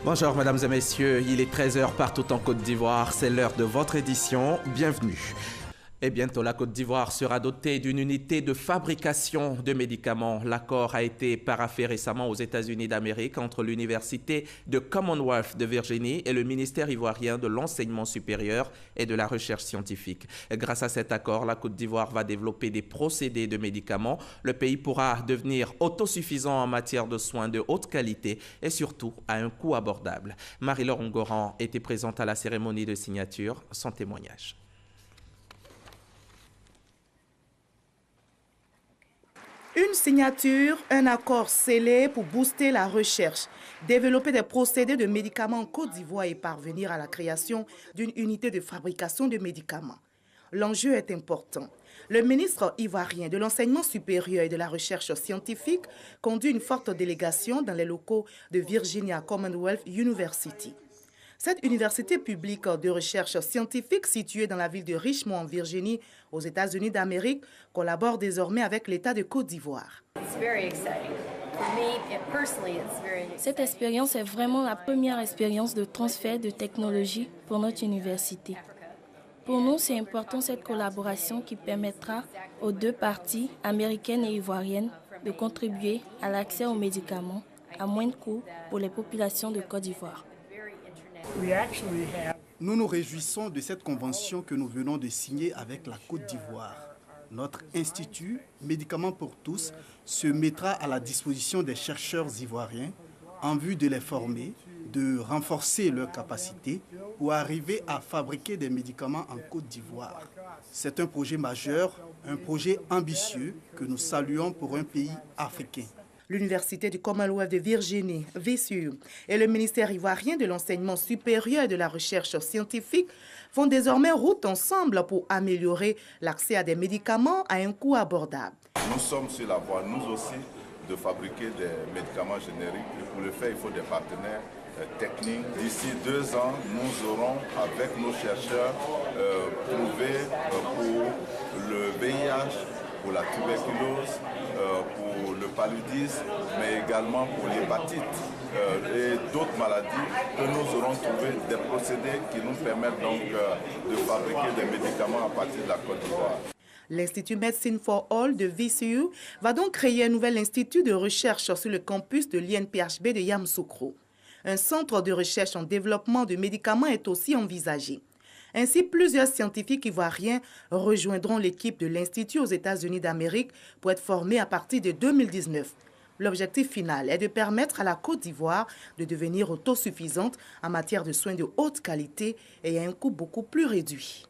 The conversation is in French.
Bonjour mesdames et messieurs, il est 13 h partout en Côte d'Ivoire, c'est l'heure de votre édition, bienvenue. Et bientôt, la Côte d'Ivoire sera dotée d'une unité de fabrication de médicaments. L'accord a été paraphé récemment aux États-Unis d'Amérique entre l'Université de Commonwealth de Virginie et le ministère ivoirien de l'Enseignement supérieur et de la Recherche scientifique. Grâce à cet accord, la Côte d'Ivoire va développer des procédés de médicaments. Le pays pourra devenir autosuffisant en matière de soins de haute qualité et surtout à un coût abordable. Marie-Laure Ongoran était présente à la cérémonie de signature. Son témoignage. Une signature, un accord scellé pour booster la recherche, développer des procédés de médicaments en Côte d'Ivoire et parvenir à la création d'une unité de fabrication de médicaments. L'enjeu est important. Le ministre ivoirien de l'Enseignement supérieur et de la Recherche scientifique conduit une forte délégation dans les locaux de Virginia Commonwealth University. Cette université publique de recherche scientifique située dans la ville de Richmond, en Virginie, aux États-Unis d'Amérique, collabore désormais avec l'État de Côte d'Ivoire. Cette expérience est vraiment la première expérience de transfert de technologie pour notre université. Pour nous, c'est important cette collaboration qui permettra aux deux parties, américaines et ivoiriennes, de contribuer à l'accès aux médicaments à moindre coût pour les populations de Côte d'Ivoire. Nous nous réjouissons de cette convention que nous venons de signer avec la Côte d'Ivoire. Notre institut, Médicaments pour tous, se mettra à la disposition des chercheurs ivoiriens en vue de les former, de renforcer leurs capacités pour arriver à fabriquer des médicaments en Côte d'Ivoire. C'est un projet majeur, un projet ambitieux que nous saluons pour un pays africain. L'Université du Commonwealth de Virginie, VCU, et le ministère ivoirien de l'Enseignement supérieur et de la Recherche scientifique font désormais route ensemble pour améliorer l'accès à des médicaments à un coût abordable. Nous sommes sur la voie, nous aussi, de fabriquer des médicaments génériques. Et pour le faire, il faut des partenaires techniques. D'ici 2 ans, nous aurons, avec nos chercheurs, prouvé pour le VIH, pour la tuberculose, pour le paludisme, mais également pour l'hépatite et d'autres maladies, que nous aurons trouvé des procédés qui nous permettent donc de fabriquer des médicaments à partir de la Côte d'Ivoire. L'Institut Medicine for All de VCU va donc créer un nouvel institut de recherche sur le campus de l'INPHB de Yamoussoukro. Un centre de recherche en développement de médicaments est aussi envisagé. Ainsi, plusieurs scientifiques ivoiriens rejoindront l'équipe de l'Institut aux États-Unis d'Amérique pour être formés à partir de 2019. L'objectif final est de permettre à la Côte d'Ivoire de devenir autosuffisante en matière de soins de haute qualité et à un coût beaucoup plus réduit.